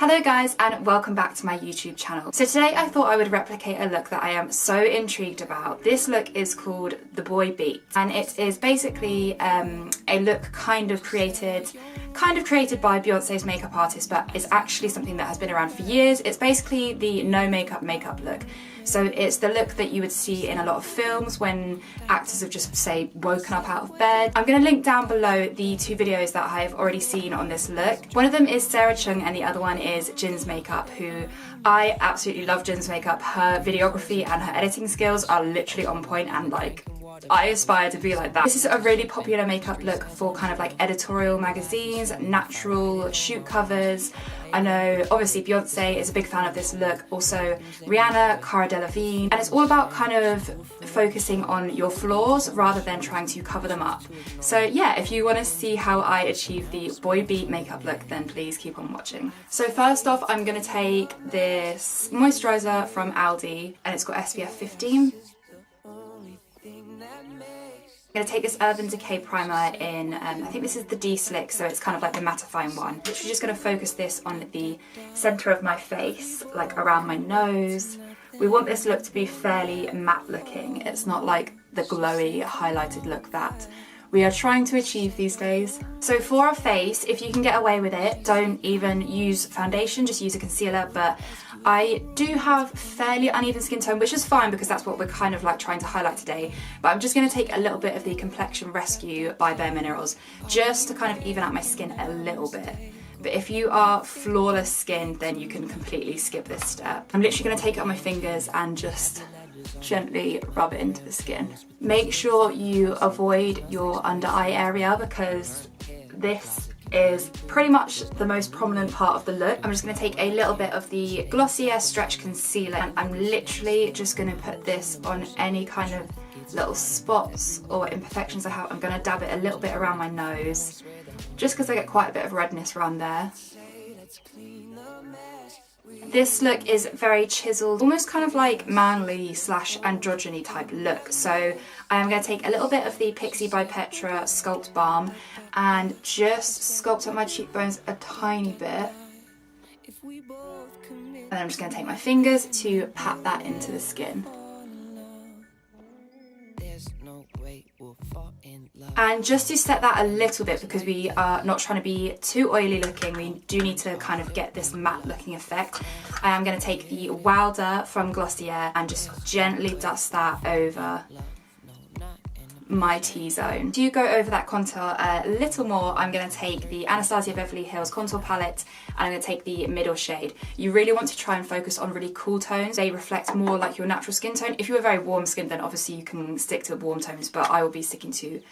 Hello guys, and welcome back to my YouTube channel. So today I thought I would replicate a look that I am so intrigued about. This look is called the Boy Beat, and it is basically a look kind of created by Beyonce's makeup artist, but it's actually something that has been around for years. It's basically the no makeup look. So it's the look that you would see in a lot of films when actors have just, say, woken up out of bed. I'm going to link down below the two videos that I've already seen on this look. One of them is Sarah Chung and the other one is Jin's makeup, who I absolutely love. Jin's makeup. Her videography and her editing skills are literally on point, and like, I aspire to be like that. This is a really popular makeup look for kind of like editorial magazines, natural shoot covers. I know obviously Beyonce is a big fan of this look, also Rihanna, Cara Delevingne, and it's all about kind of focusing on your flaws rather than trying to cover them up. So yeah, if you want to see how I achieve the Boy Beat makeup look, then please keep on watching. So first off, I'm going to take this moisturiser from Aldi, and it's got SPF 15. I'm going to take this Urban Decay primer in, I think this is the D-Slick, so it's kind of like the mattifying one. Literally just going to focus this on the centre of my face, like around my nose. We want this look to be fairly matte looking. It's not like the glowy highlighted look that we are trying to achieve these days. So for a face, if you can get away with it, don't even use foundation, just use a concealer. But I do have fairly uneven skin tone, which is fine because that's what we're kind of like trying to highlight today. But I'm just going to take a little bit of the Complexion Rescue by Bare Minerals just to kind of even out my skin a little bit. But if you are flawless skin, then you can completely skip this step. I'm literally going to take it on my fingers and just gently rub it into the skin. Make sure you avoid your under eye area because this is pretty much the most prominent part of the look. I'm just going to take a little bit of the Glossier Stretch Concealer, and I'm literally just going to put this on any kind of little spots or imperfections I have. I'm going to dab it a little bit around my nose just because I get quite a bit of redness around there. This look is very chiseled, almost kind of like manly / androgyny type look. So I am going to take a little bit of the Pixi by Petra Sculpt Balm and just sculpt up my cheekbones a tiny bit. And I'm just going to take my fingers to pat that into the skin. And just to set that a little bit, because we are not trying to be too oily looking, we do need to kind of get this matte looking effect. I am going to take the Wilder from Glossier and just gently dust that over my T-zone. To go over that contour a little more, I'm going to take the Anastasia Beverly Hills contour palette and I'm going to take the middle shade. You really want to try and focus on really cool tones. They reflect more like your natural skin tone. If you're very warm skinned, then obviously you can stick to warm tones, but I will be sticking to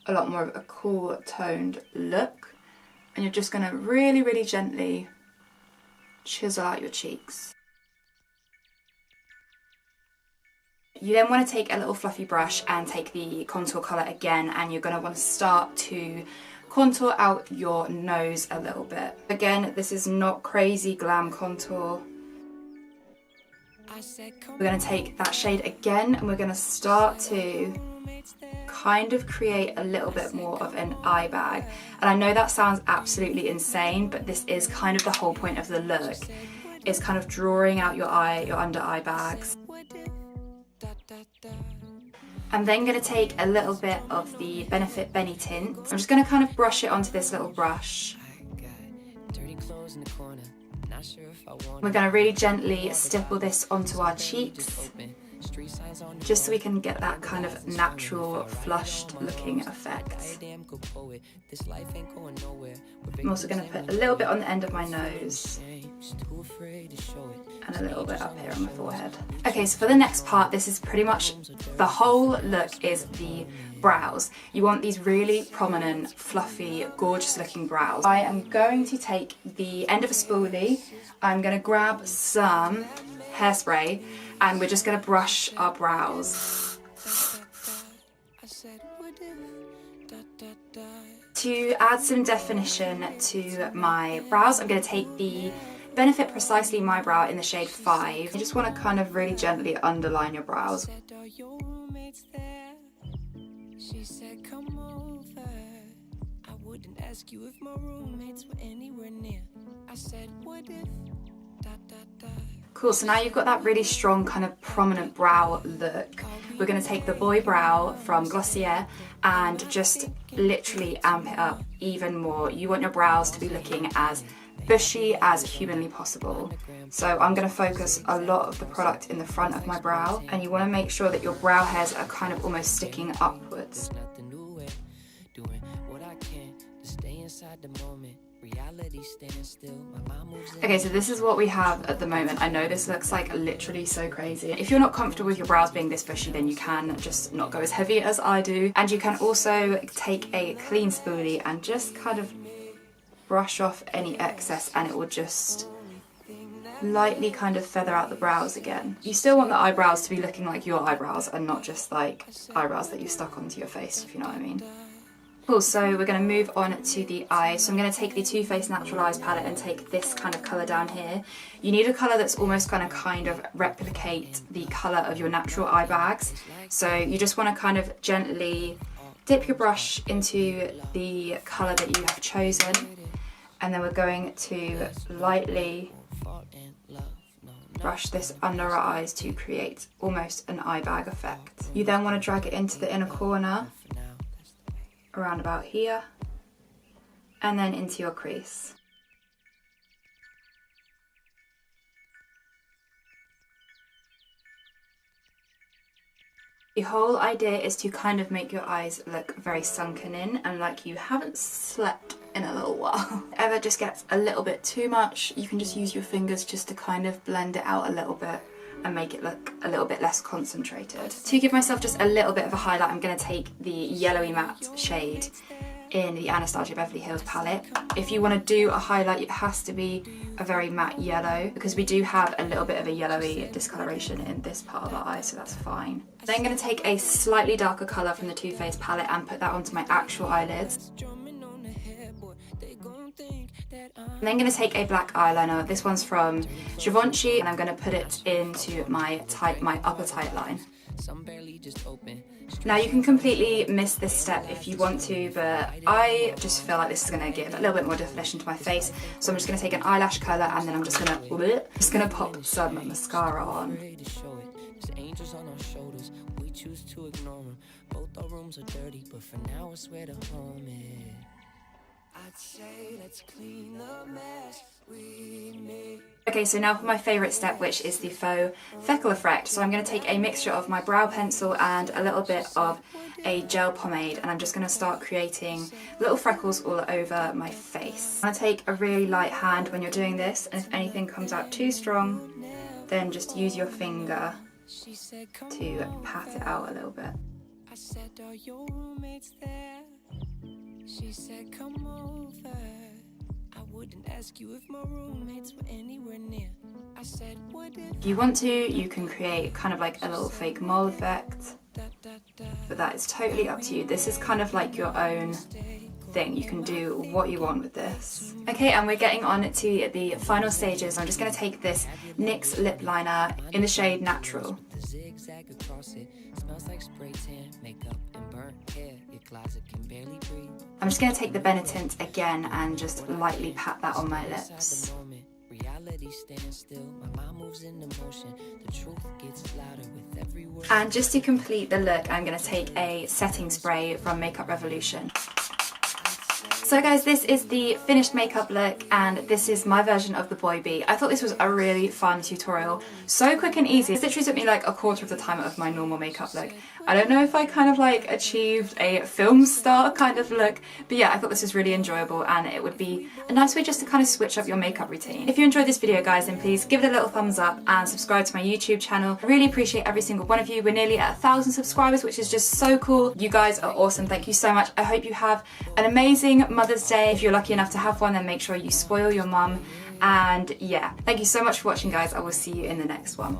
a lot more of a cool toned look. And you're just going to really, really gently chisel out your cheeks. You then want to take a little fluffy brush and take the contour colour again, and you're going to want to start to contour out your nose a little bit. Again, this is not crazy glam contour. We're going to take that shade again and we're going to start to kind of create a little bit more of an eye bag. And I know that sounds absolutely insane, but this is kind of the whole point of the look, is kind of drawing out your eye, your under eye bags. I'm then going to take a little bit of the Benefit Benny tint. I'm just going to kind of brush it onto this little brush. We're going to really gently stipple this onto our cheeks, just so we can get that kind of natural flushed looking effect. I'm also going to put a little bit on the end of my nose and a little bit up here on my forehead. Okay, so for the next part, this is pretty much the whole look is the brows. You want these really prominent, fluffy, gorgeous looking brows. I am going to take the end of a spoolie. I'm going to grab some hairspray and we're just going to brush our brows. To add some definition to my brows, I'm going to take the Benefit Precisely My Brow in the shade 5. You just want to kind of really gently underline your brows. wouldn't ask you if my roommates were anywhere near. Cool, so now you've got that really strong kind of prominent brow look. We're going to take the boy brow from Glossier and just literally amp it up even more. You want your brows to be looking as bushy as humanly possible. So I'm going to focus a lot of the product in the front of my brow, and you want to make sure that your brow hairs are kind of almost sticking upwards. Okay, so this is what we have at the moment. I know this looks like literally so crazy. If you're not comfortable with your brows being this bushy, then you can just not go as heavy as I do. And you can also take a clean spoolie and just kind of brush off any excess, and it will just lightly kind of feather out the brows again. You still want the eyebrows to be looking like your eyebrows and not just like eyebrows that you stuck onto your face, if you know what I mean. Cool, so we're going to move on to the eyes. So I'm going to take the Too Faced Natural Eyes palette and take this kind of colour down here. You need a colour that's almost going to kind of replicate the colour of your natural eye bags. So you just want to kind of gently dip your brush into the colour that you have chosen, and then we're going to lightly brush this under our eyes to create almost an eye bag effect. You then want to drag it into the inner corner, around about here, and then into your crease. The whole idea is to kind of make your eyes look very sunken in and like you haven't slept in a little while. If it ever just gets a little bit too much, you can just use your fingers just to kind of blend it out a little bit and make it look a little bit less concentrated. To give myself just a little bit of a highlight, I'm going to take the yellowy matte shade in the Anastasia Beverly Hills palette. If you want to do a highlight, it has to be a very matte yellow, because we do have a little bit of a yellowy discoloration in this part of our eye, so that's fine. Then I'm going to take a slightly darker colour from the Too Faced palette and put that onto my actual eyelids. I'm then going to take a black eyeliner. This one's from Givenchy, and I'm going to put it into my upper tight line. Now you can completely miss this step if you want to, but I just feel like this is going to give a little bit more definition to my face. So I'm just going to take an eyelash curler, and then I'm just going to pop some mascara on. Okay, so now for my favourite step, which is the Faux Focal effect. So I'm going to take a mixture of my brow pencil and a little bit of a gel pomade, and I'm just going to start creating little freckles all over my face. I'm going to take a really light hand when you're doing this, and if anything comes out too strong, then just use your finger to pat it out a little bit. She said, come over. I wouldn't ask you if my roommates were anywhere near. I said, what if you want to, you can create kind of like a little fake mole effect, but that is totally up to you. This is kind of like your own thing. You can do what you want with this. Okay, and we're getting on to the final stages. I'm just going to take this NYX lip liner in the shade Natural. I'm just going to take the Benetint again and just lightly pat that on my lips. And just to complete the look, I'm going to take a setting spray from Makeup Revolution. So guys, this is the finished makeup look, and this is my version of the Boy Bee. I thought this was a really fun tutorial. So quick and easy. It literally took me like a quarter of the time of my normal makeup look. I don't know if I kind of like achieved a film star kind of look, but yeah, I thought this was really enjoyable, and it would be a nice way just to kind of switch up your makeup routine. If you enjoyed this video, guys, then please give it a little thumbs up and subscribe to my YouTube channel. I really appreciate every single one of you. We're nearly at 1,000 subscribers, which is just so cool. You guys are awesome. Thank you so much. I hope you have an amazing Mother's Day. If you're lucky enough to have one, then make sure you spoil your mum. And yeah, thank you so much for watching, guys. I will see you in the next one.